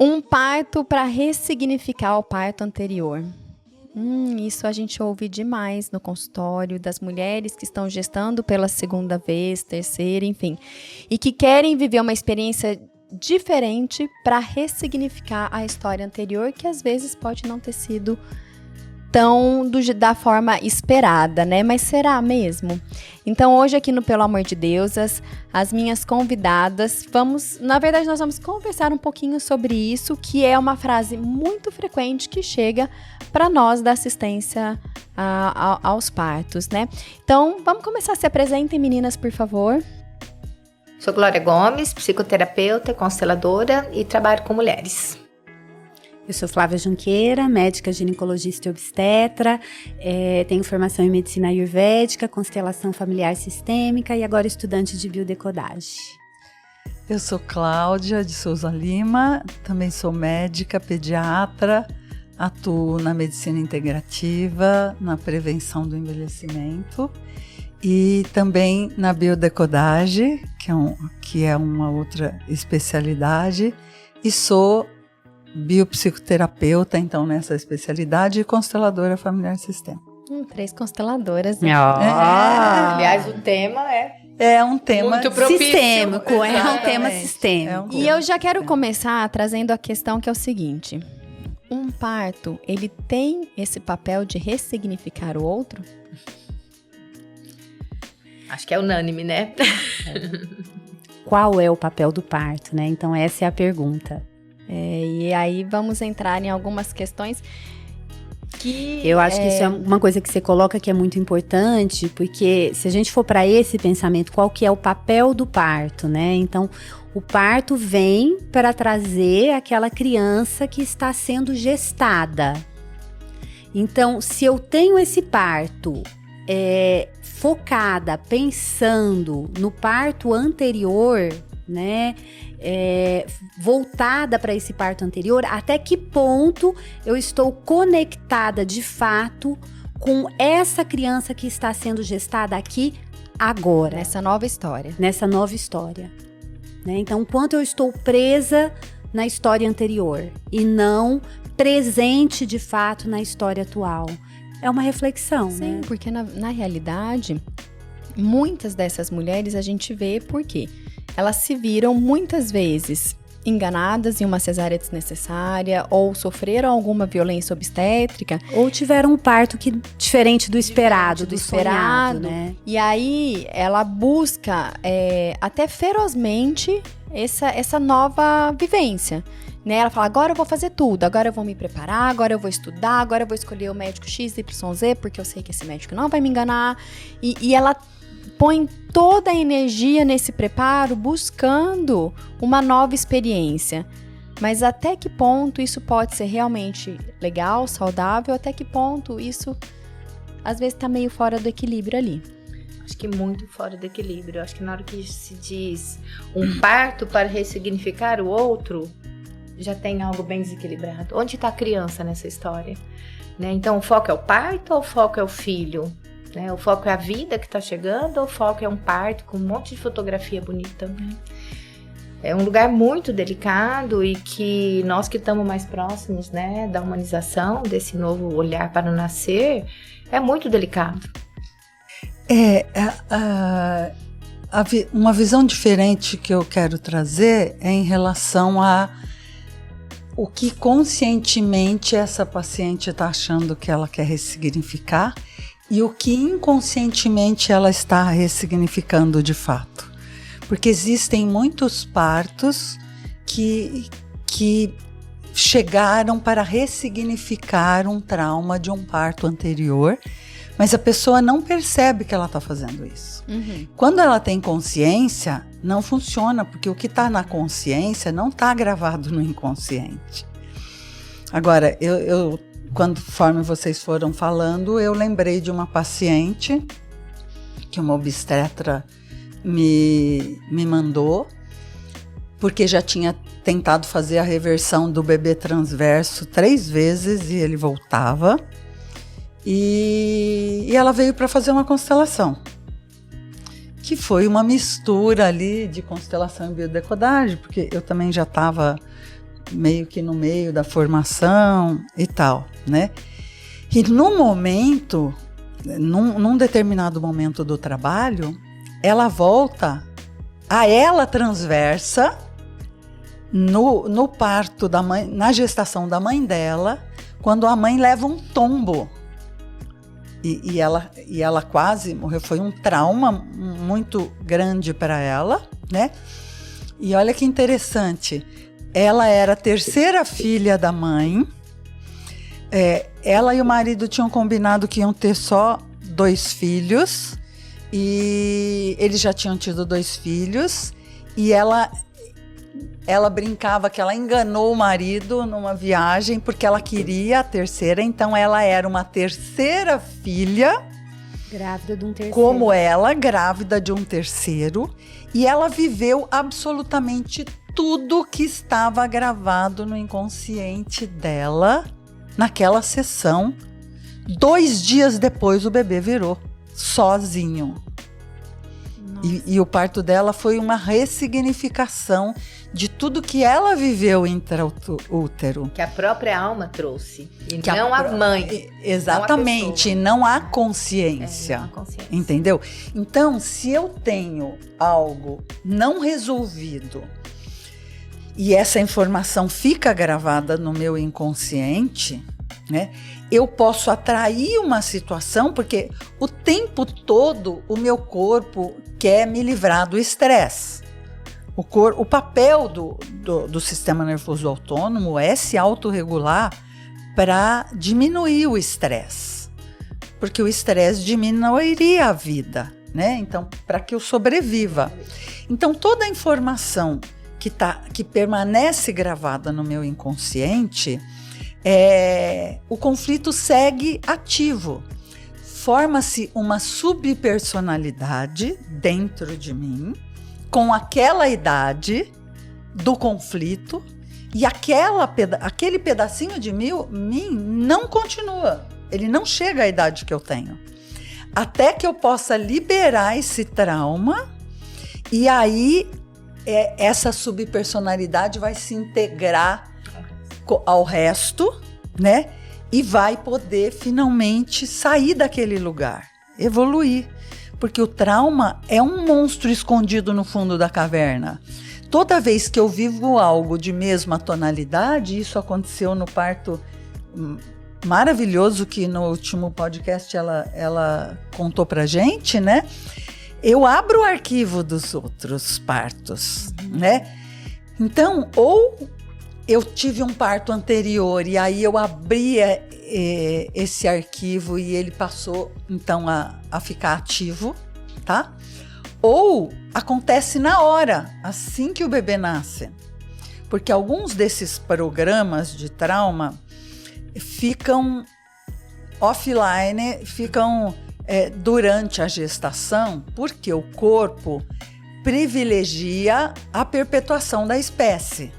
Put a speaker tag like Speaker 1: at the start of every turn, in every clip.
Speaker 1: Um parto para ressignificar o parto anterior. Isso a gente ouve demais no consultório das mulheres que estão gestando pela segunda vez, terceira, enfim. E que querem viver uma experiência diferente para ressignificar a história anterior, que às vezes pode não ter sido tão da forma esperada, né? Mas será mesmo? Então hoje aqui no Pelo Amor de Deus, as minhas convidadas, nós vamos conversar um pouquinho sobre isso, que é uma frase muito frequente que chega para nós da assistência aos partos, né? Então vamos começar, se apresentem, meninas, por favor.
Speaker 2: Sou Glória Gomes, psicoterapeuta, consteladora e trabalho com mulheres.
Speaker 3: Eu sou Flávia Junqueira, médica ginecologista e obstetra, tenho formação em medicina ayurvédica, constelação familiar sistêmica e agora estudante de biodecodagem.
Speaker 4: Eu sou Cláudia de Souza Lima, também sou médica, pediatra, atuo na medicina integrativa, na prevenção do envelhecimento e também na biodecodagem, que é uma outra especialidade, e sou biopsicoterapeuta, então, nessa especialidade, e consteladora familiar sistêmica.
Speaker 1: 3 consteladoras.
Speaker 2: Aliás, o tema
Speaker 4: é um tema
Speaker 2: muito propício.
Speaker 3: Sistêmico, é um tema sistêmico.
Speaker 1: E eu já quero começar trazendo a questão que é o seguinte: um parto, ele tem esse papel de ressignificar o outro?
Speaker 2: Acho que é unânime, né?
Speaker 3: Qual é o papel do parto, né? Então, essa é a pergunta.
Speaker 1: E aí vamos entrar em algumas questões que...
Speaker 3: Eu acho que isso é uma coisa que você coloca que é muito importante, porque se a gente for para esse pensamento, qual que é o papel do parto, né? Então, o parto vem para trazer aquela criança que está sendo gestada. Então, se eu tenho esse parto focada, pensando no parto anterior, né? Voltada para esse parto anterior, até que ponto eu estou conectada de fato com essa criança que está sendo gestada aqui agora.
Speaker 1: Nessa nova história.
Speaker 3: Né? Então, quanto eu estou presa na história anterior e não presente de fato na história atual. É uma reflexão,
Speaker 1: Sim,
Speaker 3: né?
Speaker 1: porque na realidade, muitas dessas mulheres a gente vê por quê? Elas se viram muitas vezes enganadas em uma cesárea desnecessária ou sofreram alguma violência obstétrica.
Speaker 3: Ou tiveram um parto diferente do esperado, do sonhado, né?
Speaker 1: E aí ela busca até ferozmente essa nova vivência. Né? Ela fala, agora eu vou fazer tudo, agora eu vou me preparar, agora eu vou estudar, agora eu vou escolher o médico XYZ, porque eu sei que esse médico não vai me enganar. E ela põe toda a energia nesse preparo buscando uma nova experiência. Mas até que ponto isso pode ser realmente legal, saudável? Até que ponto isso, às vezes, está meio fora do equilíbrio ali?
Speaker 2: Acho que muito fora do equilíbrio. Acho que na hora que se diz um parto para ressignificar o outro, já tem algo bem desequilibrado. Onde está a criança nessa história? Né? Então, o foco é o parto ou o foco é o filho? Né? O foco é a vida que está chegando ou o foco é um parto com um monte de fotografia bonita? Né? É um lugar muito delicado e que nós que estamos mais próximos, né, da humanização, desse novo olhar para o nascer, é muito delicado.
Speaker 4: Uma visão diferente que eu quero trazer é em relação a o que conscientemente essa paciente está achando que ela quer ressignificar e o que inconscientemente ela está ressignificando de fato. Porque existem muitos partos que chegaram para ressignificar um trauma de um parto anterior, mas a pessoa não percebe que ela está fazendo isso.
Speaker 1: Uhum.
Speaker 4: Quando ela tem consciência, não funciona, porque o que está na consciência não está gravado no inconsciente. Agora, conforme vocês foram falando, eu lembrei de uma paciente que uma obstetra me mandou, porque já tinha tentado fazer a reversão do bebê transverso 3 vezes e ele voltava. E ela veio para fazer uma constelação, que foi uma mistura ali de constelação e biodecodagem, porque eu também já estava meio que no meio da formação e tal, né? E num determinado momento do trabalho, ela volta a ela transversa no parto da mãe, na gestação da mãe dela, quando a mãe leva um tombo. E ela quase morreu. Foi um trauma muito grande para ela, né? E olha que interessante. Ela era a terceira filha da mãe. Ela e o marido tinham combinado que iam ter só 2 filhos. E eles já tinham tido 2 filhos. E ela brincava que ela enganou o marido numa viagem porque ela queria a terceira. Então ela era uma terceira filha.
Speaker 3: Grávida de um terceiro.
Speaker 4: Como ela, grávida de um terceiro. E ela viveu absolutamente tudo que estava gravado no inconsciente dela naquela sessão. 2 dias depois o bebê virou sozinho. E o parto dela foi uma ressignificação de tudo que ela viveu intraútero.
Speaker 2: Que a própria alma trouxe. E não a mãe.
Speaker 4: Exatamente, não a consciência.
Speaker 2: Não a consciência.
Speaker 4: Entendeu? Então, se eu tenho algo não resolvido e essa informação fica gravada no meu inconsciente, né? Eu posso atrair uma situação, porque o tempo todo o meu corpo quer me livrar do estresse. O papel do sistema nervoso autônomo é se autorregular para diminuir o estresse. Porque o estresse diminuiria a vida, né? Então, para que eu sobreviva. Então, toda a informação que permanece gravada no meu inconsciente, o conflito segue ativo. Forma-se uma subpersonalidade dentro de mim, com aquela idade do conflito, e aquele pedacinho de mim não continua. Ele não chega à idade que eu tenho. Até que eu possa liberar esse trauma, e aí essa subpersonalidade vai se integrar ao resto, né? E vai poder finalmente sair daquele lugar, evoluir. Porque o trauma é um monstro escondido no fundo da caverna. Toda vez que eu vivo algo de mesma tonalidade, isso aconteceu no parto maravilhoso que no último podcast ela contou pra gente, né? Eu abro o arquivo dos outros partos, né? Então, ou eu tive um parto anterior e aí eu abri esse arquivo e ele passou, então, a ficar ativo, tá? Ou acontece na hora, assim que o bebê nasce. Porque alguns desses programas de trauma ficam offline, ficam durante a gestação, porque o corpo privilegia a perpetuação da espécie.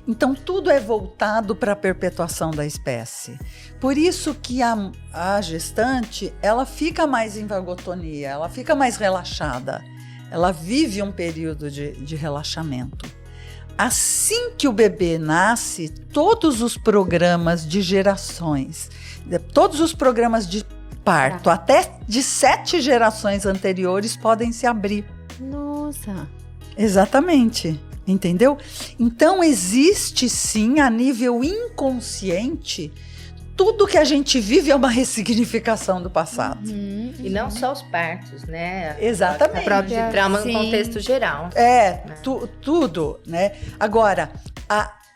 Speaker 4: Então, tudo é voltado para a perpetuação da espécie. Por isso que a gestante, ela fica mais em vagotonia, ela fica mais relaxada. Ela vive um período de relaxamento. Assim que o bebê nasce, todos os programas de gerações, todos os programas de parto, até de 7 gerações anteriores, podem se abrir.
Speaker 1: Nossa!
Speaker 4: Exatamente. Entendeu? Então, existe sim, a nível inconsciente, tudo que a gente vive é uma ressignificação do passado.
Speaker 2: E não só os partos, né?
Speaker 4: Exatamente.
Speaker 2: A própria trauma no contexto geral.
Speaker 4: Tudo, né? Agora,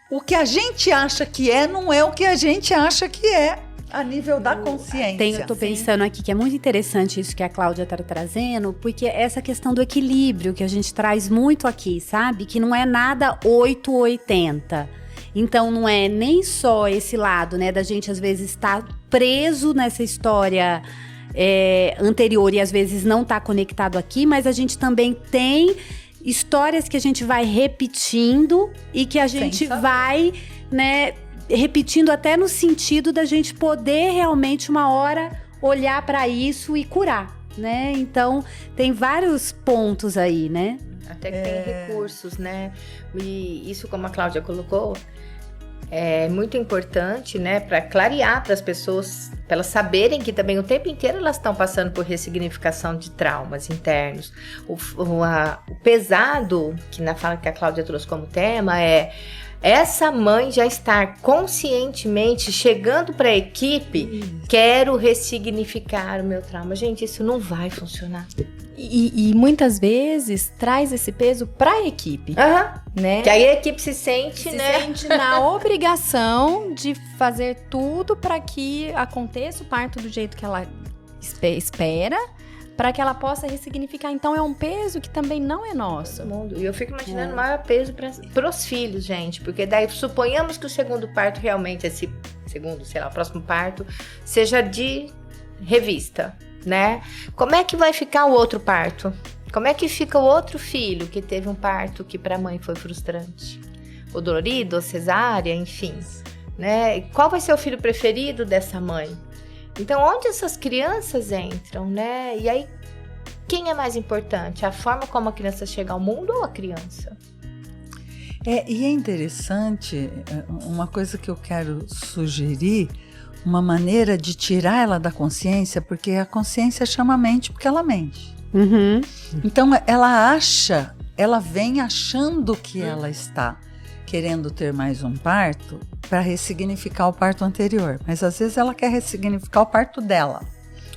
Speaker 4: o que a gente acha que não é o que a gente acha que é. A nível da consciência.
Speaker 3: Eu tô pensando aqui que é muito interessante isso que a Cláudia está trazendo, porque essa questão do equilíbrio que a gente traz muito aqui, sabe? Que não é nada 8 ou 80. Então não é nem só esse lado, né, da gente às vezes estar preso nessa história anterior e às vezes não tá conectado aqui, mas a gente também tem histórias que a gente vai repetindo e que a gente vai, né, repetindo até no sentido da gente poder realmente uma hora olhar para isso e curar, né? Então, tem vários pontos aí, né?
Speaker 2: Até que tem recursos, né? E isso, como a Cláudia colocou, é muito importante, né? Para clarear para as pessoas, para elas saberem que também o tempo inteiro elas estão passando por ressignificação de traumas internos. O pesado, que na fala que a Cláudia trouxe como tema, é essa mãe já estar conscientemente chegando para a equipe, quero ressignificar o meu trauma. Gente, isso não vai funcionar.
Speaker 1: E muitas vezes traz esse peso para a equipe, né?
Speaker 2: Que aí a equipe se sente,
Speaker 1: sente na obrigação de fazer tudo para que aconteça o parto do jeito que ela espera, para que ela possa ressignificar. Então é um peso que também não é nosso.
Speaker 2: E eu fico imaginando o maior peso para os filhos, gente, porque daí suponhamos que o segundo parto realmente, esse segundo, sei lá, o próximo parto, seja de revista, né? Como é que vai ficar o outro parto? Como é que fica o outro filho que teve um parto que para a mãe foi frustrante? Ou dolorido, ou cesárea, enfim, né? Qual vai ser o filho preferido dessa mãe? Então, onde essas crianças entram, né? E aí, quem é mais importante? A forma como a criança chega ao mundo ou a criança?
Speaker 4: E é interessante, uma coisa que eu quero sugerir, uma maneira de tirar ela da consciência, porque a consciência chama a mente porque ela mente.
Speaker 3: Uhum.
Speaker 4: Então, ela vem achando que ela está querendo ter mais um parto para ressignificar o parto anterior. Mas às vezes ela quer ressignificar o parto dela.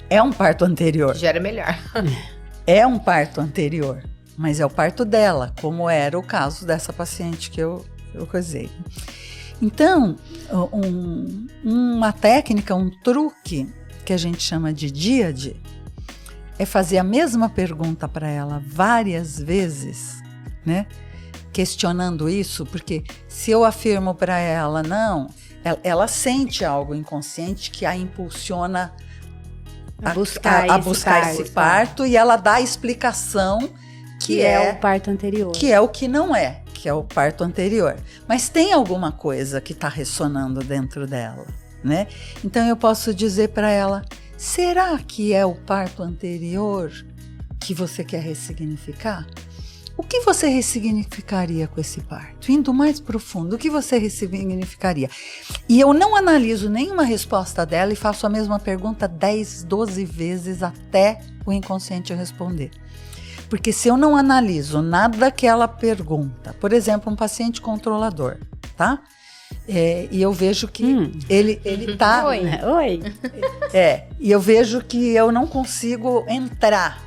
Speaker 4: É um parto anterior.
Speaker 2: Já era melhor.
Speaker 4: É um parto anterior, mas é o parto dela, como era o caso dessa paciente que eu coisei. Então, uma técnica, um truque que a gente chama de díade é fazer a mesma pergunta para ela várias vezes, né? Questionando isso, porque se eu afirmo para ela, não, ela sente algo inconsciente que a impulsiona a buscar esse parto, e ela dá a explicação que é
Speaker 3: o parto anterior.
Speaker 4: Que é o que não é, que é o parto anterior. Mas tem alguma coisa que está ressonando dentro dela, né? Então eu posso dizer para ela, será que é o parto anterior que você quer ressignificar? O que você ressignificaria com esse parto? Indo mais profundo, o que você ressignificaria? E eu não analiso nenhuma resposta dela e faço a mesma pergunta 10, 12 vezes até o inconsciente responder. Porque se eu não analiso nada que ela pergunta, por exemplo, um paciente controlador, tá? E eu vejo que ele tá...
Speaker 3: Oi.
Speaker 4: E eu vejo que eu não consigo entrar,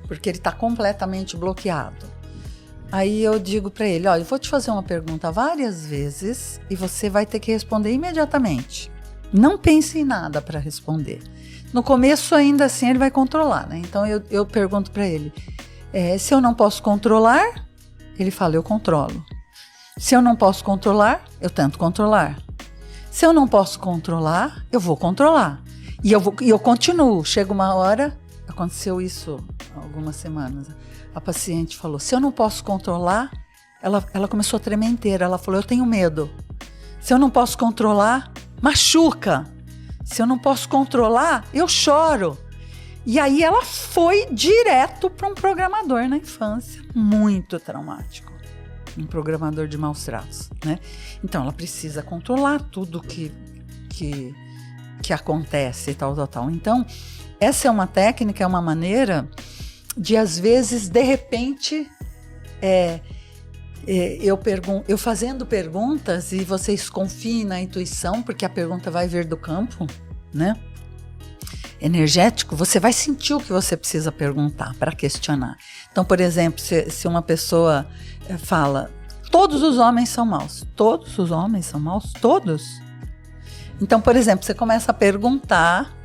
Speaker 4: porque ele está completamente bloqueado. Aí eu digo para ele, olha, eu vou te fazer uma pergunta várias vezes e você vai ter que responder imediatamente. Não pense em nada para responder. No começo, ainda assim, ele vai controlar, né? Então eu pergunto para ele, se eu não posso controlar, ele fala, eu controlo. Se eu não posso controlar, eu tento controlar. Se eu não posso controlar, eu vou controlar. E eu continuo. Chega uma hora, aconteceu isso há algumas semanas, a paciente falou, se eu não posso controlar, ela começou a tremer inteira, ela falou, eu tenho medo. Se eu não posso controlar, machuca. Se eu não posso controlar, eu choro. E aí ela foi direto para um programador na infância, muito traumático. Um programador de maus tratos, né? Então ela precisa controlar tudo que acontece e tal. Então, essa é uma técnica, é uma maneira de, às vezes, de repente, eu fazendo perguntas e vocês confiem na intuição, porque a pergunta vai vir do campo, né? Energético, você vai sentir o que você precisa perguntar para questionar. Então, por exemplo, se uma pessoa fala, todos os homens são maus. Todos os homens são maus? Todos? Então, por exemplo, você começa a perguntar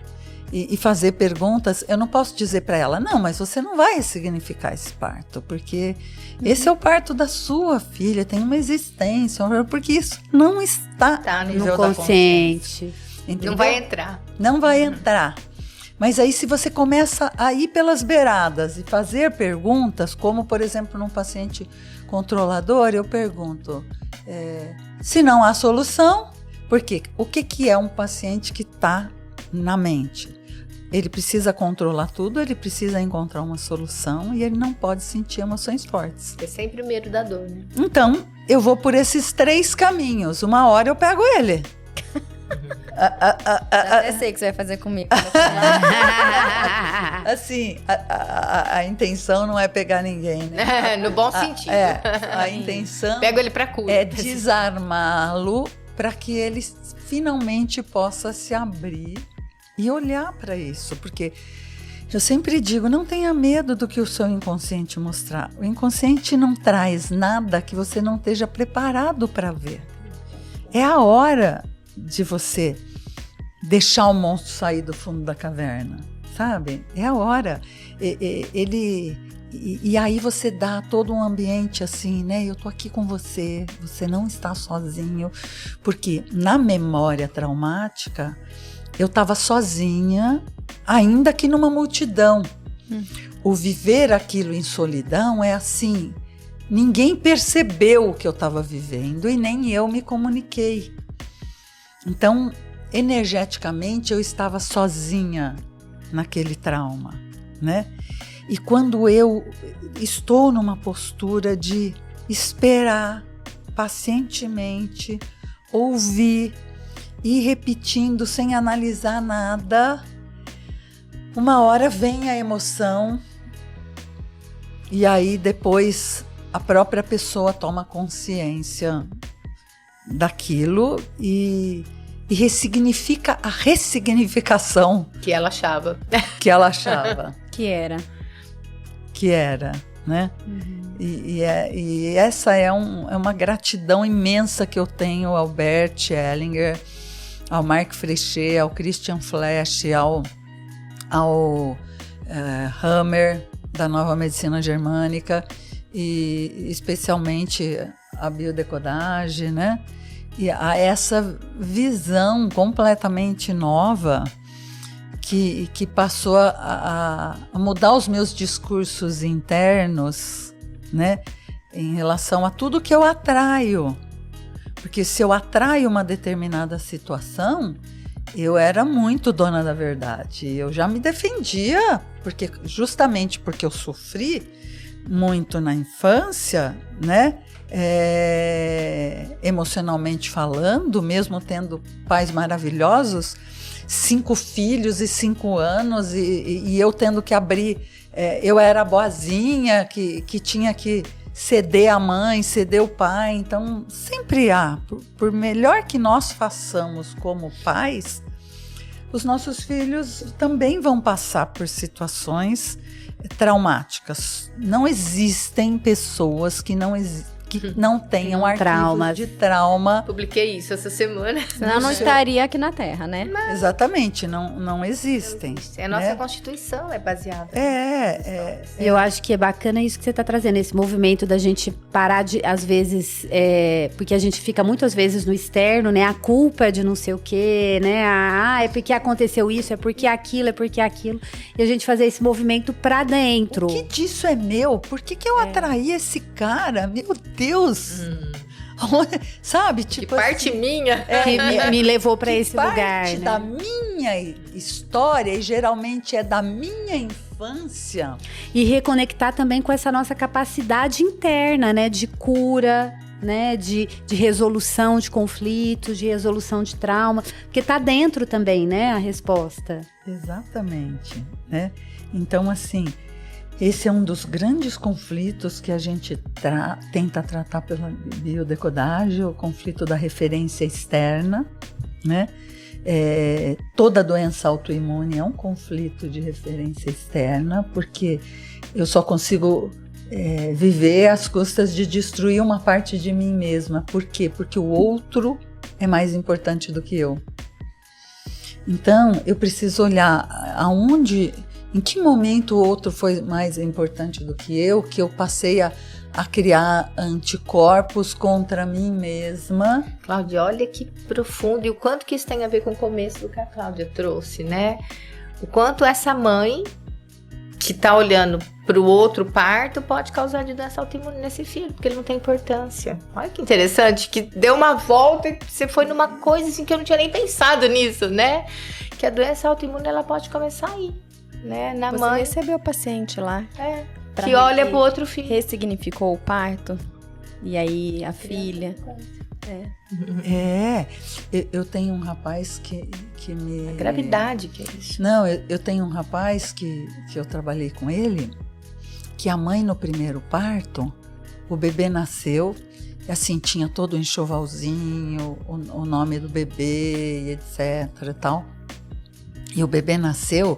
Speaker 4: e fazer perguntas, eu não posso dizer para ela, não, mas você não vai ressignificar esse parto, porque esse é o parto da sua filha, tem uma existência, porque isso não está no nível da consciência. Entendeu?
Speaker 2: Não vai entrar.
Speaker 4: Não vai entrar. Mas aí, se você começa a ir pelas beiradas e fazer perguntas, como, por exemplo, num paciente controlador, eu pergunto, se não há solução, porque o que é um paciente que está na mente? Ele precisa controlar tudo, ele precisa encontrar uma solução e ele não pode sentir emoções fortes.
Speaker 2: É sempre o medo da dor, né?
Speaker 4: Então, eu vou por esses 3 caminhos. Uma hora eu pego ele.
Speaker 1: Até sei o que você vai fazer comigo.
Speaker 4: Assim, a intenção não é pegar ninguém, né?
Speaker 2: No bom sentido.
Speaker 4: A intenção
Speaker 2: Pego ele pra cura.
Speaker 4: é desarmá-lo para que ele finalmente possa se abrir e olhar para isso. Porque eu sempre digo, não tenha medo do que o seu inconsciente mostrar. O inconsciente não traz nada que você não esteja preparado para ver. É a hora de você deixar o monstro sair do fundo da caverna, sabe? É a hora. E aí você dá todo um ambiente assim, né? Eu tô aqui com você, você não está sozinho. Porque na memória traumática, eu estava sozinha, ainda que numa multidão. O viver aquilo em solidão é assim, ninguém percebeu o que eu estava vivendo e nem eu me comuniquei. Então, energeticamente, eu estava sozinha naquele trauma, né? E quando eu estou numa postura de esperar pacientemente, ouvir, ir repetindo sem analisar nada, uma hora vem a emoção e aí depois a própria pessoa toma consciência daquilo e ressignifica a ressignificação
Speaker 2: que ela achava.
Speaker 4: Que ela achava.
Speaker 1: Que era,
Speaker 4: né? E essa é uma gratidão imensa que eu tenho ao Bert Hellinger, ao Mark Frechet, ao Christian Flesch, ao Hammer, da Nova Medicina Germânica, e especialmente a biodecodagem, né? E a essa visão completamente nova que passou a mudar os meus discursos internos, né, em relação a tudo que eu atraio. Porque se eu atraio uma determinada situação, eu era muito dona da verdade. Eu já me defendia, justamente porque eu sofri muito na infância, né? Emocionalmente falando, mesmo tendo pais maravilhosos, 5 filhos e 5 anos, e eu tendo que abrir, eu era a boazinha que tinha que ceder a mãe, ceder o pai. Então sempre há, por melhor que nós façamos como pais, os nossos filhos também vão passar por situações traumáticas. Não existem pessoas que não tenham arquivos de trauma.
Speaker 2: Publiquei isso essa semana.
Speaker 1: Senão não estaria aqui na Terra, né?
Speaker 4: Exatamente, não existem.
Speaker 2: A nossa
Speaker 4: né?
Speaker 2: Constituição é baseada.
Speaker 3: Eu acho que é bacana isso que você está trazendo, esse movimento da gente parar de, às vezes, porque a gente fica muitas vezes no externo, né? A culpa é de não sei o quê, né? É porque aconteceu isso, é porque aquilo, e a gente fazer esse movimento pra dentro.
Speaker 4: O que disso é meu? Por que eu atraí esse cara? Meu Deus! Sabe? Tipo,
Speaker 2: que parte
Speaker 4: assim,
Speaker 2: minha
Speaker 3: que me levou para esse lugar,
Speaker 4: parte
Speaker 3: né?
Speaker 4: da minha história, e geralmente é da minha infância.
Speaker 3: E reconectar também com essa nossa capacidade interna, né? De cura, né? De resolução de conflitos, de resolução de trauma. Porque tá dentro também, né? A resposta.
Speaker 4: Exatamente, né? Então, assim, esse é um dos grandes conflitos que a gente tenta tratar pela biodecodagem, o conflito da referência externa, né? Toda doença autoimune é um conflito de referência externa, porque eu só consigo viver às custas de destruir uma parte de mim mesma. Por quê? Porque o outro é mais importante do que eu. Então, eu preciso olhar em que momento o outro foi mais importante do que eu passei a criar anticorpos contra mim mesma.
Speaker 2: Cláudia, olha que profundo, e o quanto que isso tem a ver com o começo do que a Cláudia trouxe, né? O quanto essa mãe que tá olhando pro outro parto pode causar de doença autoimune nesse filho, porque ele não tem importância. Olha que interessante, que deu uma volta e você foi numa coisa assim que eu não tinha nem pensado nisso, né? Que a doença autoimune, ela pode começar aí, né? Na
Speaker 1: Você
Speaker 2: mãe.
Speaker 1: recebeu o paciente lá.
Speaker 2: Que olha pro outro filho.
Speaker 1: Ressignificou o parto. E aí a filha.
Speaker 4: Eu tenho um rapaz que me...
Speaker 2: A gravidade que é isso.
Speaker 4: Não, eu tenho um rapaz que eu trabalhei com ele, que a mãe no primeiro parto, o bebê nasceu, e assim, tinha todo o enxovalzinho, o nome do bebê, etc e tal. E o bebê nasceu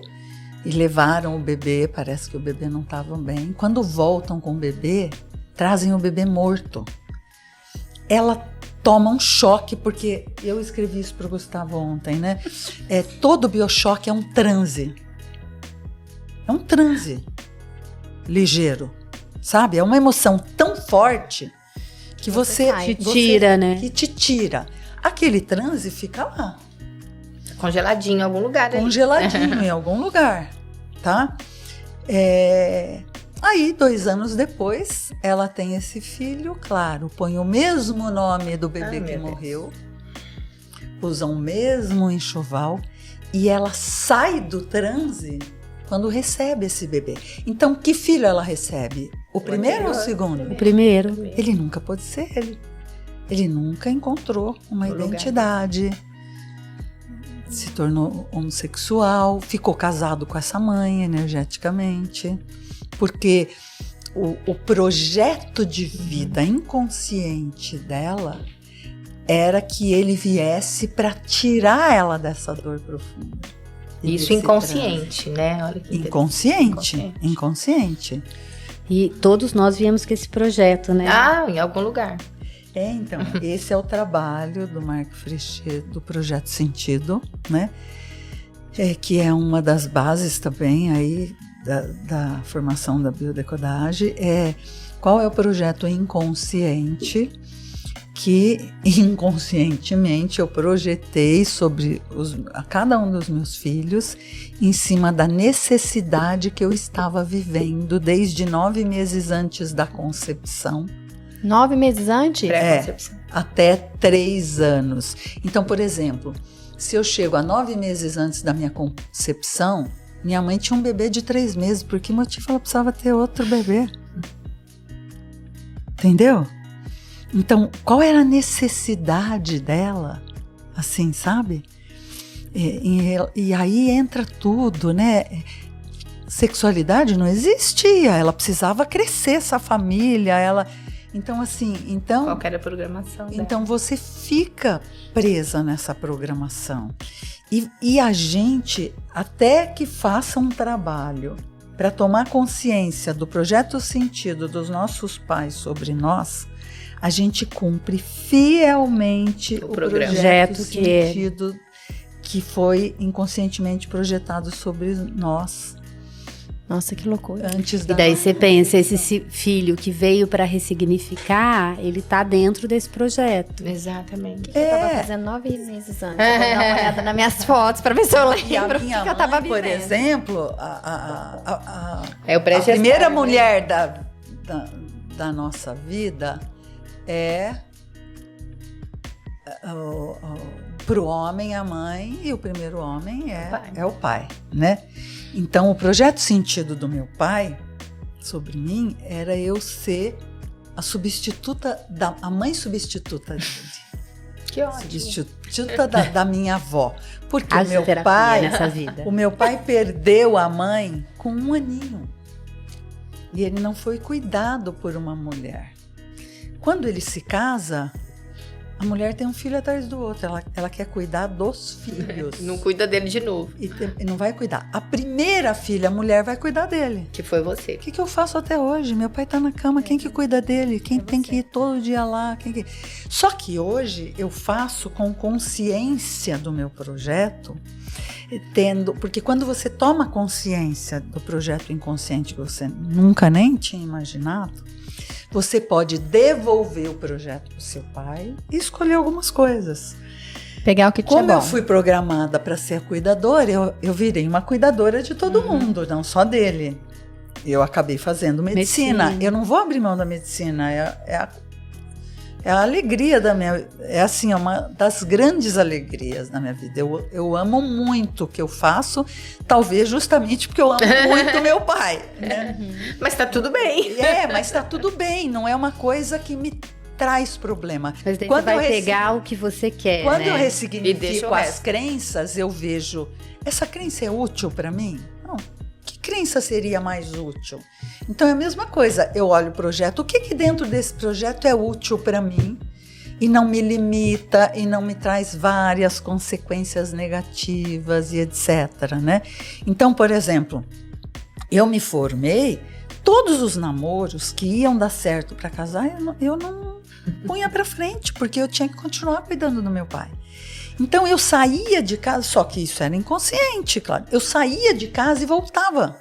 Speaker 4: e levaram o bebê, parece que o bebê não estava bem. Quando voltam com o bebê, trazem o bebê morto. Ela toma um choque, porque eu escrevi isso para o Gustavo ontem, né? Todo biochoque é um transe. É um transe ligeiro, sabe? É uma emoção tão forte que você
Speaker 3: te tira, né?
Speaker 4: Que te tira. Aquele transe fica lá.
Speaker 2: Congeladinho em algum lugar.
Speaker 4: Congeladinho em algum lugar, tá? Aí, 2 anos depois, ela tem esse filho, claro, põe o mesmo nome do bebê que morreu, usa o mesmo enxoval, e ela sai do transe quando recebe esse bebê. Então, que filho ela recebe? O primeiro ou o segundo?
Speaker 3: O primeiro.
Speaker 4: Ele nunca pôde ser ele. Ele nunca encontrou uma identidade. Se tornou homossexual, ficou casado com essa mãe energeticamente, porque o projeto de vida inconsciente dela era que ele viesse para tirar ela dessa dor profunda.
Speaker 2: Isso inconsciente, né? Olha que
Speaker 4: inconsciente.
Speaker 3: E todos nós viemos com esse projeto, né?
Speaker 2: Em algum lugar.
Speaker 4: Então, esse é o trabalho do Marc Frechet, do Projeto Sentido, né? Que é uma das bases também aí da formação da biodecodagem. Qual é o projeto inconsciente que inconscientemente eu projetei sobre a cada um dos meus filhos em cima da necessidade que eu estava vivendo desde 9 meses antes da concepção.
Speaker 1: 9 meses antes?
Speaker 4: Até 3 anos. Então, por exemplo, se eu chego a 9 meses antes da minha concepção, minha mãe tinha um bebê de 3 meses. Por que motivo ela precisava ter outro bebê? Entendeu? Então, qual era a necessidade dela? Assim, sabe? E aí entra tudo, né? Sexualidade não existia. Ela precisava crescer, essa família, Então, assim,
Speaker 2: qual era a programação dela?
Speaker 4: Então você fica presa nessa programação. E a gente, até que faça um trabalho para tomar consciência do projeto sentido dos nossos pais sobre nós, a gente cumpre fielmente o projeto sentido que foi inconscientemente projetado sobre nós.
Speaker 1: Nossa, que loucura.
Speaker 3: E daí você pensa, esse filho que veio para ressignificar, ele tá dentro desse projeto.
Speaker 2: Exatamente.
Speaker 1: Eu tava fazendo 9 meses antes. Eu vou dar uma olhada nas minhas fotos para ver se eu lembro o que eu tava vivendo.
Speaker 4: Por exemplo, a primeira mulher da nossa vida para o homem, a mãe, e o primeiro homem é o pai, né? Então, o projeto sentido do meu pai sobre mim era eu ser a substituta, a mãe substituta dele.
Speaker 2: Que ótimo.
Speaker 4: Substituta da minha avó. Porque o meu pai perdeu a mãe com 1 aninho. E ele não foi cuidado por uma mulher. Quando ele se casa, a mulher tem um filho atrás do outro. Ela quer cuidar dos filhos.
Speaker 2: Não cuida dele de novo.
Speaker 4: E não vai cuidar. A primeira filha, a mulher, vai cuidar dele.
Speaker 2: Que foi você.
Speaker 4: O que eu faço até hoje? Meu pai tá na cama. Quem que cuida dele? Quem tem que ir todo dia lá? Só que hoje eu faço com consciência do meu projeto, porque quando você toma consciência do projeto inconsciente que você nunca nem tinha imaginado, você pode devolver o projeto para o seu pai e escolher algumas coisas.
Speaker 1: Pegar o que tinha bom.
Speaker 4: Como eu fui programada para ser a cuidadora, eu virei uma cuidadora de todo mundo, não só dele. eu acabei fazendo medicina. Eu não vou abrir mão da medicina, é a alegria da minha... É assim, é uma das grandes alegrias da minha vida. Eu amo muito o que eu faço, talvez justamente porque eu amo muito meu pai, né?
Speaker 2: Mas tá tudo bem.
Speaker 4: Mas tá tudo bem, não é uma coisa que me traz problema.
Speaker 3: Mas daí você vai pegar o que você quer,
Speaker 4: Quando
Speaker 3: né?
Speaker 4: eu ressignifico as crenças, eu vejo, essa crença é útil para mim? Não. Que crença seria mais útil? Então é a mesma coisa, eu olho o projeto, o que dentro desse projeto é útil para mim e não me limita e não me traz várias consequências negativas e etc, né? Então, por exemplo, eu me formei, todos os namoros que iam dar certo para casar, eu não punha para frente, porque eu tinha que continuar cuidando do meu pai. Então eu saía de casa, só que isso era inconsciente, claro. Eu saía de casa e voltava.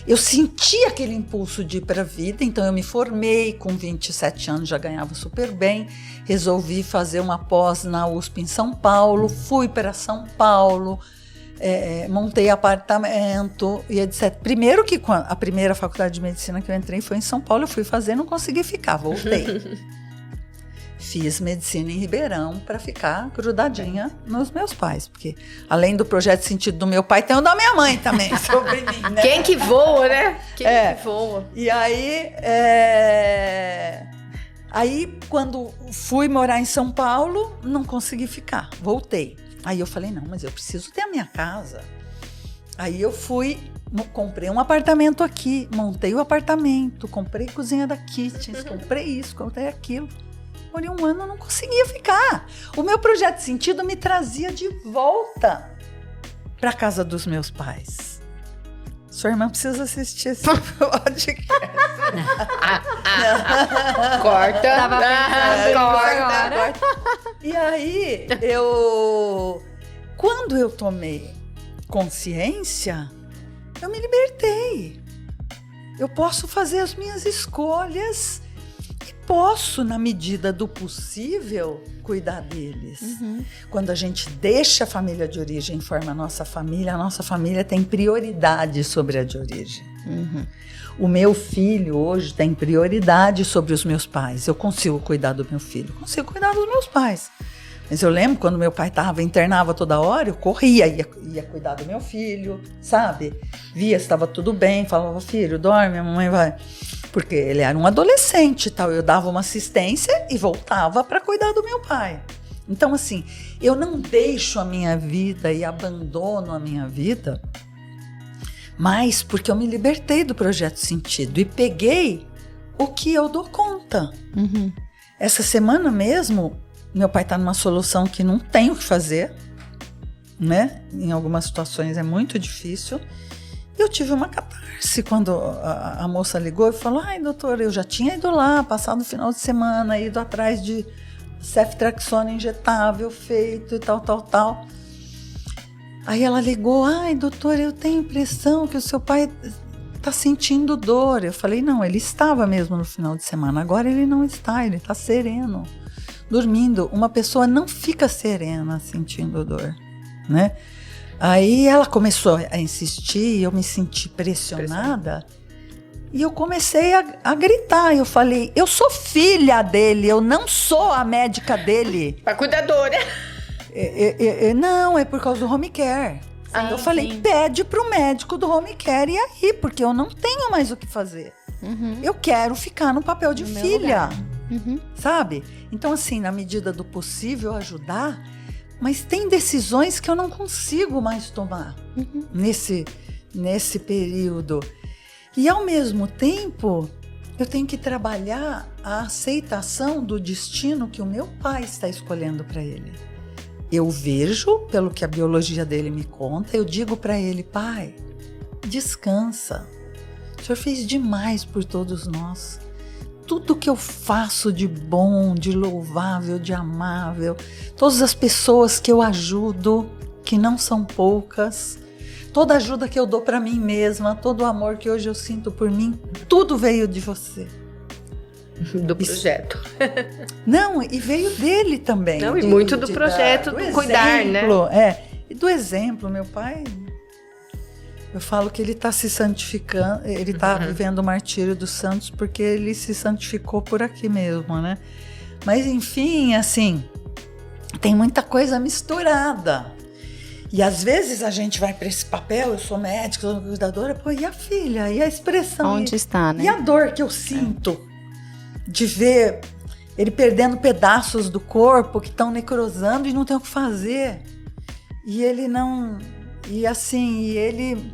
Speaker 4: Eu sentia aquele impulso de ir para a vida, então eu me formei com 27 anos, já ganhava super bem. Resolvi fazer uma pós na USP em São Paulo, fui para São Paulo, montei apartamento e etc. Primeiro que a primeira faculdade de medicina que eu entrei foi em São Paulo, eu fui fazer, não consegui ficar, voltei. Fiz medicina em Ribeirão para ficar grudadinha nos meus pais, porque além do projeto sentido do meu pai, tem o da minha mãe também sobre mim, né?
Speaker 2: Quem que voa, né? Quem que voa.
Speaker 4: E aí, aí quando fui morar em São Paulo, não consegui ficar, voltei. Aí eu falei, não, mas eu preciso ter a minha casa. Aí eu fui, comprei um apartamento aqui, montei o apartamento, comprei cozinha da kitchen, comprei isso, comprei aquilo. Por um ano eu não conseguia ficar. O meu projeto de sentido me trazia de volta para a casa dos meus pais. Sua irmã precisa assistir esse podcast.
Speaker 2: Corta.
Speaker 1: Tava pensando agora.
Speaker 4: E aí, quando eu tomei consciência, eu me libertei. Eu posso fazer as minhas escolhas e posso, na medida do possível, cuidar deles. Quando a gente deixa a família de origem e forma a nossa família tem prioridade sobre a de origem. O meu filho hoje tem prioridade sobre os meus pais. Eu consigo cuidar do meu filho, consigo cuidar dos meus pais. Mas eu lembro quando meu pai internava toda hora, eu corria, ia cuidar do meu filho, sabe? Via se estava tudo bem, falava, filho, dorme, a mamãe vai... Porque ele era um adolescente e tal, eu dava uma assistência e voltava para cuidar do meu pai. Então, assim, eu não deixo a minha vida e abandono a minha vida, mas porque eu me libertei do projeto sentido e peguei o que eu dou conta. Essa semana mesmo, meu pai está numa solução que não tem o que fazer, né? Em algumas situações é muito difícil. Eu tive uma catarse quando a moça ligou e falou, ai, doutora, eu já tinha ido lá, passado o final de semana, ido atrás de ceftriaxona injetável feito e tal. Aí ela ligou, ai, doutora, eu tenho a impressão que o seu pai está sentindo dor. Eu falei, não, ele estava mesmo no final de semana, agora ele não está, ele está sereno, dormindo. Uma pessoa não fica serena sentindo dor, né? Aí ela começou a insistir, eu me senti pressionada e eu comecei a gritar. Eu falei, eu sou filha dele, eu não sou a médica dele.
Speaker 2: A cuidadora.
Speaker 4: Não, é por causa do home care. Eu falei, pede pro médico do home care e aí, porque eu não tenho mais o que fazer. Eu quero ficar no papel de filha, sabe? Então, assim, na medida do possível, ajudar. Mas tem decisões que eu não consigo mais tomar nesse período. E, ao mesmo tempo, eu tenho que trabalhar a aceitação do destino que o meu pai está escolhendo para ele. Eu vejo, pelo que a biologia dele me conta, eu digo para ele, pai, descansa. O senhor fez demais por todos nós. Tudo que eu faço de bom, de louvável, de amável, todas as pessoas que eu ajudo, que não são poucas, toda a ajuda que eu dou para mim mesma, todo o amor que hoje eu sinto por mim, tudo veio de você.
Speaker 2: Do projeto.
Speaker 4: Não, e veio dele também.
Speaker 2: Não, e muito do projeto, do cuidar, né?
Speaker 4: E do exemplo, meu pai Eu falo que ele está se santificando, ele está vivendo o martírio dos santos porque ele se santificou por aqui mesmo, né? Mas, enfim, assim, tem muita coisa misturada. E às vezes a gente vai para esse papel, eu sou médica, sou cuidadora, pô, e a filha? E a expressão?
Speaker 1: Onde está, né?
Speaker 4: E a dor que eu sinto de ver ele perdendo pedaços do corpo que estão necrosando e não tem o que fazer. E ele não... E assim, ele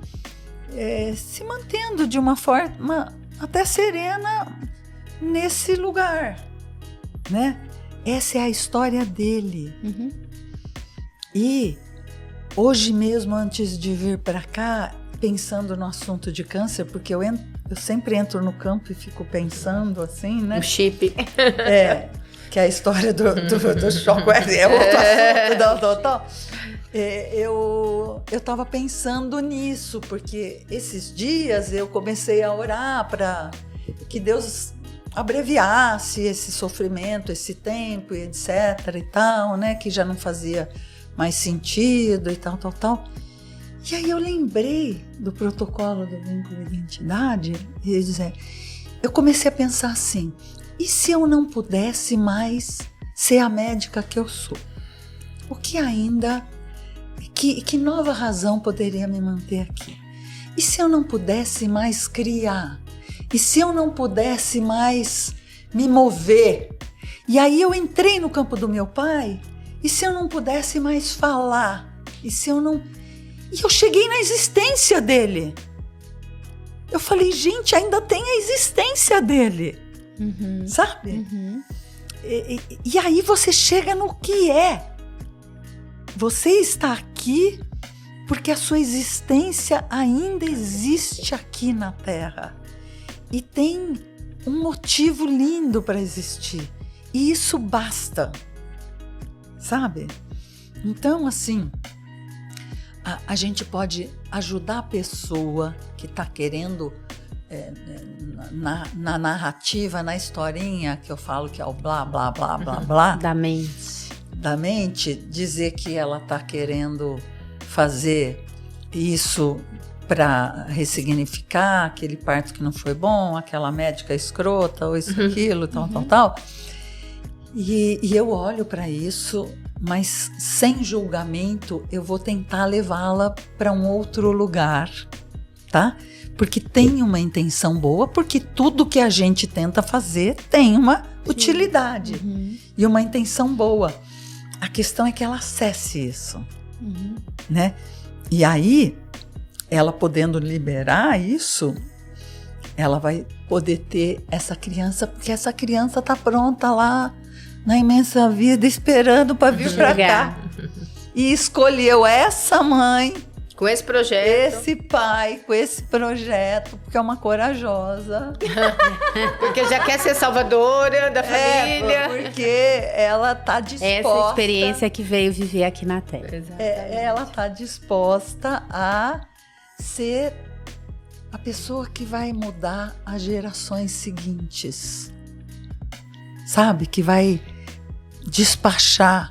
Speaker 4: se mantendo de uma forma até serena nesse lugar, né? Essa é a história dele.
Speaker 1: Uhum.
Speaker 4: E hoje mesmo, antes de vir para cá, pensando no assunto de câncer, porque eu sempre entro no campo e fico pensando assim, né?
Speaker 2: O chip.
Speaker 4: Que é a história do choque, é outro assunto, eu estava pensando nisso, porque esses dias eu comecei a orar para que Deus abreviasse esse sofrimento, esse tempo, e etc. e tal, né? Que já não fazia mais sentido e tal. E aí eu lembrei do protocolo do vínculo de identidade e eu comecei a pensar assim, e se eu não pudesse mais ser a médica que eu sou? O que ainda... Que nova razão poderia me manter aqui? E se eu não pudesse mais criar? E se eu não pudesse mais me mover? E aí eu entrei no campo do meu pai, e se eu não pudesse mais falar? E se eu não... E eu cheguei na existência dele. Eu falei, gente, ainda tem a existência dele.
Speaker 1: Uhum.
Speaker 4: Sabe?
Speaker 1: Uhum.
Speaker 4: E aí você chega no que é. Você está aqui porque a sua existência ainda existe aqui na Terra. E tem um motivo lindo para existir. E isso basta. Sabe? Então, assim, a gente pode ajudar a pessoa que está querendo, na narrativa, na historinha que eu falo que é o blá, blá, blá, blá, blá. Da mente, dizer que ela está querendo fazer isso para ressignificar aquele parto que não foi bom, aquela médica escrota, ou isso, aquilo, tal. E eu olho para isso, mas sem julgamento, eu vou tentar levá-la para um outro lugar, tá? Porque tem uma intenção boa, porque tudo que a gente tenta fazer tem uma utilidade e uma intenção boa. A questão é que ela acesse isso, né? E aí, ela podendo liberar isso, ela vai poder ter essa criança, porque essa criança está pronta lá na imensa vida, esperando para vir para cá. E escolheu essa mãe,
Speaker 2: com esse projeto,
Speaker 4: esse pai, com esse projeto, porque é uma corajosa.
Speaker 2: Porque já quer ser salvadora da família.
Speaker 4: Porque ela está disposta.
Speaker 3: Essa experiência que veio viver aqui na Terra.
Speaker 4: Ela está disposta a ser a pessoa que vai mudar as gerações seguintes. Sabe? Que vai despachar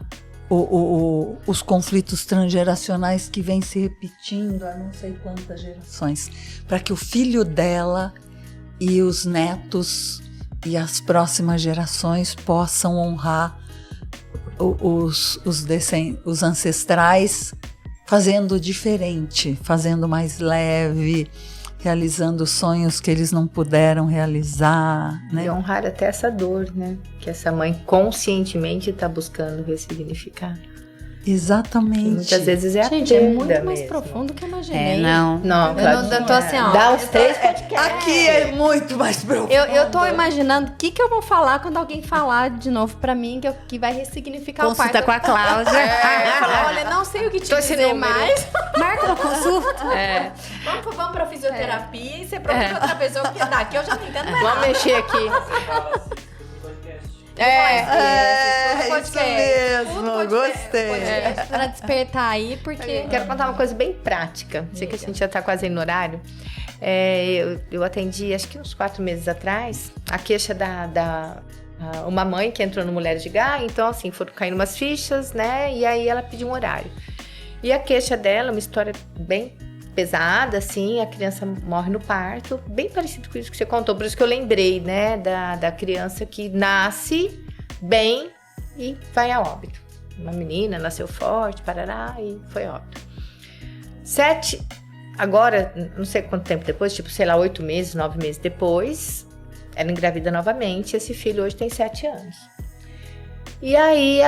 Speaker 4: os conflitos transgeracionais que vêm se repetindo há não sei quantas gerações, para que o filho dela e os netos e as próximas gerações possam honrar os ancestrais, fazendo diferente, fazendo mais leve, realizando sonhos que eles não puderam realizar, né?
Speaker 2: E honrar até essa dor, né? Que essa mãe conscientemente está buscando ressignificar.
Speaker 4: Exatamente.
Speaker 2: Que muitas vezes é a
Speaker 1: Gente, é muito mais
Speaker 2: mesmo.
Speaker 1: profundo que eu imaginei.
Speaker 2: Não,
Speaker 1: Eu tô assim, ó.
Speaker 2: Dá os 3 podcasts.
Speaker 4: Aqui é muito mais profundo.
Speaker 1: Eu tô imaginando o que eu vou falar quando alguém falar de novo pra mim que vai ressignificar o
Speaker 3: Consulta
Speaker 1: parto.
Speaker 3: com a Cláudia.
Speaker 1: Eu falar, olha, não sei o que te
Speaker 2: Tô esse
Speaker 1: dizer
Speaker 2: número.
Speaker 1: mais.
Speaker 3: Marca uma consulta.
Speaker 1: Vamos pra fisioterapia e você procura outra pessoa, porque daqui eu já não entendo mais
Speaker 2: Vamos
Speaker 1: nada.
Speaker 2: mexer aqui.
Speaker 4: Isso mesmo, gostei.
Speaker 1: Pra despertar aí, porque...
Speaker 2: Quero contar uma coisa bem prática. Sei que a gente já tá quase aí no horário. Eu atendi, acho que uns 4 meses atrás, a queixa uma mãe que entrou no Mulheres de Gaia. Então, assim, foram caindo umas fichas, né? E aí ela pediu um horário. E a queixa dela, uma história bem pesada, assim, a criança morre no parto, bem parecido com isso que você contou, por isso que eu lembrei, né, da criança que nasce bem e vai a óbito. Uma menina nasceu forte, parará, e foi a óbito. 7, agora, não sei quanto tempo depois, tipo, sei lá, 8 meses, 9 meses depois, ela engravida novamente, esse filho hoje tem 7 anos. E aí,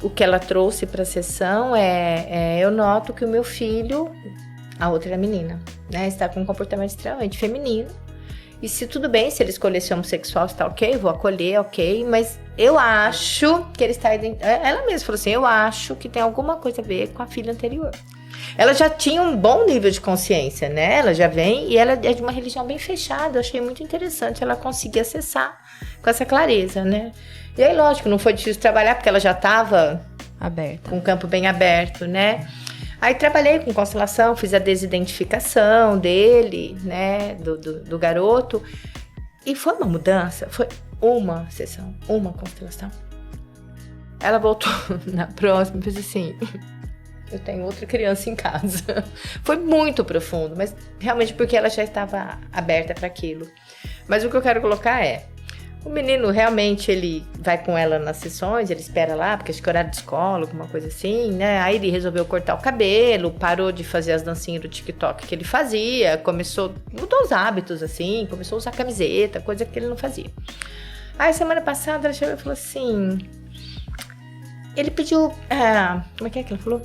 Speaker 2: o que ela trouxe para a sessão eu noto que o meu filho, a outra menina, né, está com um comportamento extremamente feminino. E se tudo bem, se ele escolher ser homossexual, está ok, vou acolher, ok, mas eu acho que ele está... Ela mesma falou assim, eu acho que tem alguma coisa a ver com a filha anterior. Ela já tinha um bom nível de consciência, né? Ela já vem e ela é de uma religião bem fechada. Eu achei muito interessante ela conseguir acessar com essa clareza, né? E aí, lógico, não foi difícil trabalhar, porque ela já estava
Speaker 1: Aberta.
Speaker 2: com o campo bem aberto, né? Aí trabalhei com constelação, fiz a desidentificação dele, né? Do garoto. E foi uma mudança, foi uma sessão, uma constelação. Ela voltou na próxima e fez assim... Eu tenho outra criança em casa. Foi muito profundo, mas realmente porque ela já estava aberta para aquilo. Mas o que eu quero colocar o menino realmente, ele vai com ela nas sessões, ele espera lá, porque acho que é horário de escola, alguma coisa assim, né? Aí ele resolveu cortar o cabelo, parou de fazer as dancinhas do TikTok que ele fazia, mudou os hábitos, assim, começou a usar camiseta, coisa que ele não fazia. Aí semana passada ela chegou e falou assim, ele pediu, como é que ela falou?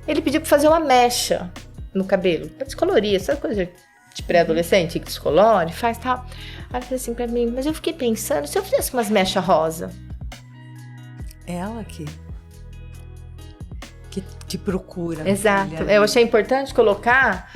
Speaker 2: Ele pediu pra fazer uma mecha no cabelo, pra descolorir, essa coisa de pré-adolescente que descolore, faz tal. Aí ela falou assim pra mim, mas eu fiquei pensando, se eu fizesse umas mechas rosa?
Speaker 4: Ela que procura.
Speaker 2: Exato, eu achei importante colocar,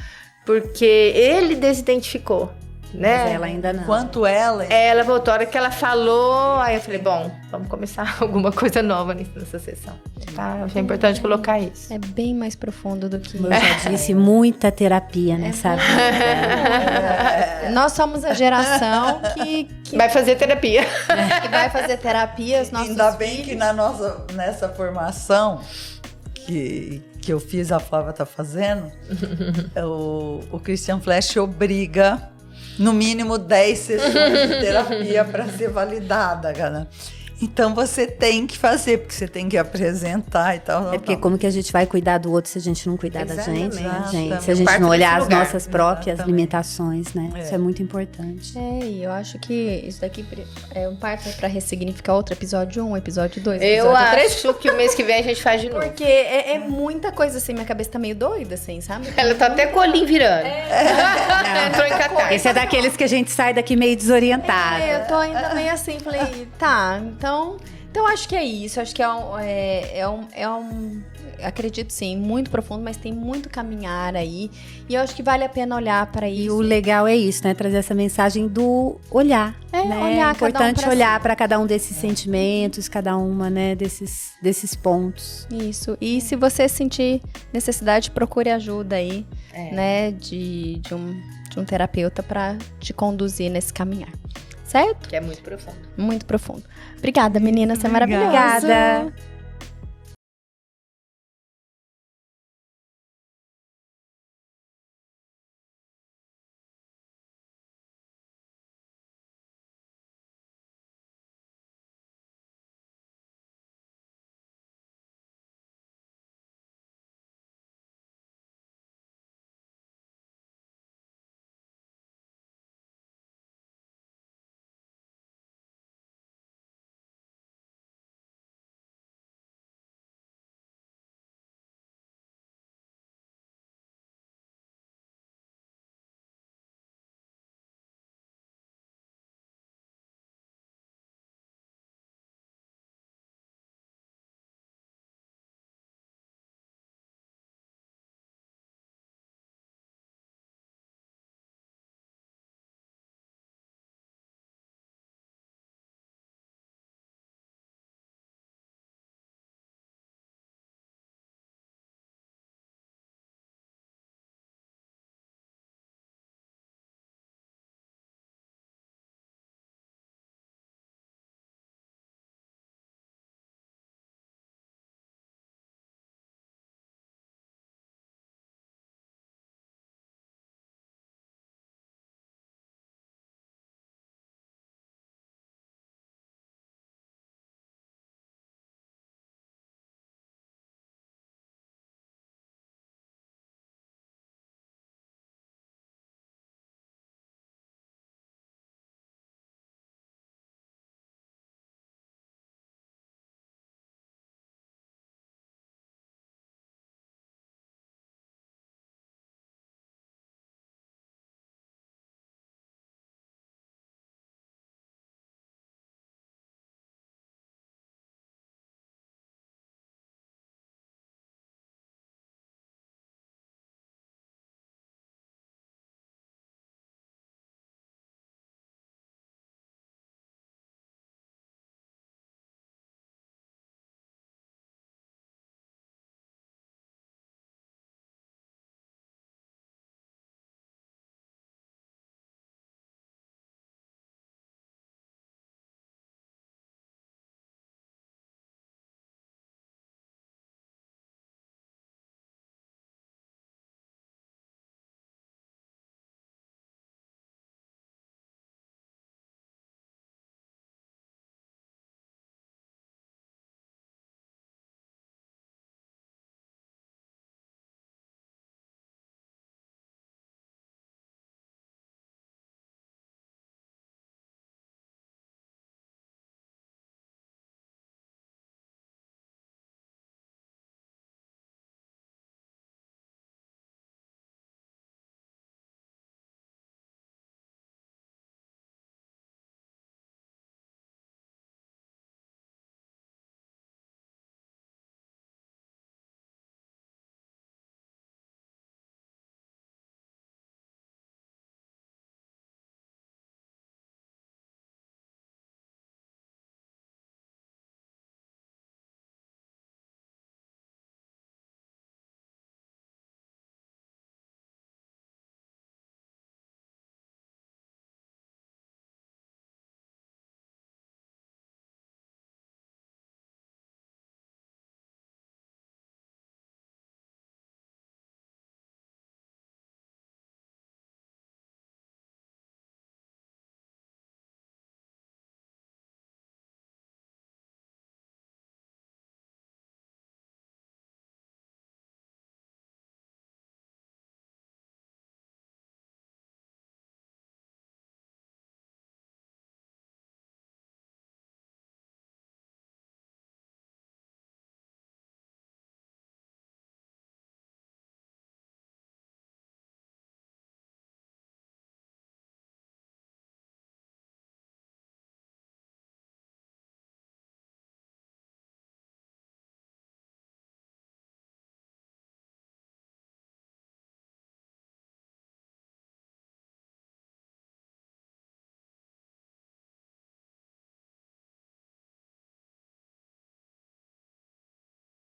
Speaker 2: porque ele desidentificou, né?
Speaker 3: Mas ela ainda não.
Speaker 4: Enquanto ela...
Speaker 2: Ela voltou, a hora que ela falou, aí eu falei, bom, vamos começar alguma coisa nova nessa sessão. Tá? Eu achei importante colocar isso.
Speaker 1: É bem mais profundo do que...
Speaker 3: Eu já disse, muita terapia nessa vida.
Speaker 1: Nós somos a geração que
Speaker 2: Vai fazer terapia.
Speaker 1: vai fazer terapia, os nossos
Speaker 4: Ainda bem
Speaker 1: filhos.
Speaker 4: que nessa formação que eu fiz, a Flávia está fazendo, o Christian Flesch obriga no mínimo 10 sessões de terapia para ser validada, cara. Então você tem que fazer, porque você tem que apresentar e tal.
Speaker 3: É porque como que a gente vai cuidar do outro se a gente não cuidar da gente, né,
Speaker 2: Exatamente.
Speaker 3: gente? Se a gente
Speaker 2: Parte
Speaker 3: não olhar
Speaker 2: desse
Speaker 3: as
Speaker 2: lugar.
Speaker 3: nossas próprias
Speaker 4: Exatamente.
Speaker 3: limitações, né?
Speaker 4: É.
Speaker 3: Isso é muito importante.
Speaker 1: E eu acho que isso daqui é um parto para ressignificar outro episódio 1, episódio 2,
Speaker 2: Eu
Speaker 1: episódio 3.
Speaker 2: acho que o mês que vem a gente faz de novo.
Speaker 1: Porque é muita coisa assim, minha cabeça tá meio doida, assim, sabe?
Speaker 2: Ela tá até com o olhinho virando. Entrou em catarse.
Speaker 3: Esse é daqueles que a gente sai daqui meio desorientado.
Speaker 1: Eu tô ainda meio assim, falei, tá, então acho que é isso, acho que acredito sim, muito profundo, mas tem muito caminhar aí, e eu acho que vale a pena olhar para
Speaker 3: E
Speaker 1: isso.
Speaker 3: o legal é isso, né? Trazer essa mensagem do olhar. Né?
Speaker 1: olhar
Speaker 3: É importante
Speaker 1: cada um pra
Speaker 3: olhar
Speaker 1: si.
Speaker 3: para cada um desses sentimentos, cada uma, né, desses pontos.
Speaker 1: Isso, e se você sentir necessidade, procure ajuda aí, né, de um terapeuta para te conduzir nesse caminhar. Certo?
Speaker 2: Que é muito profundo.
Speaker 1: Muito profundo. Obrigada, menina. Você é
Speaker 4: Obrigada.
Speaker 1: maravilhosa.
Speaker 3: Obrigada.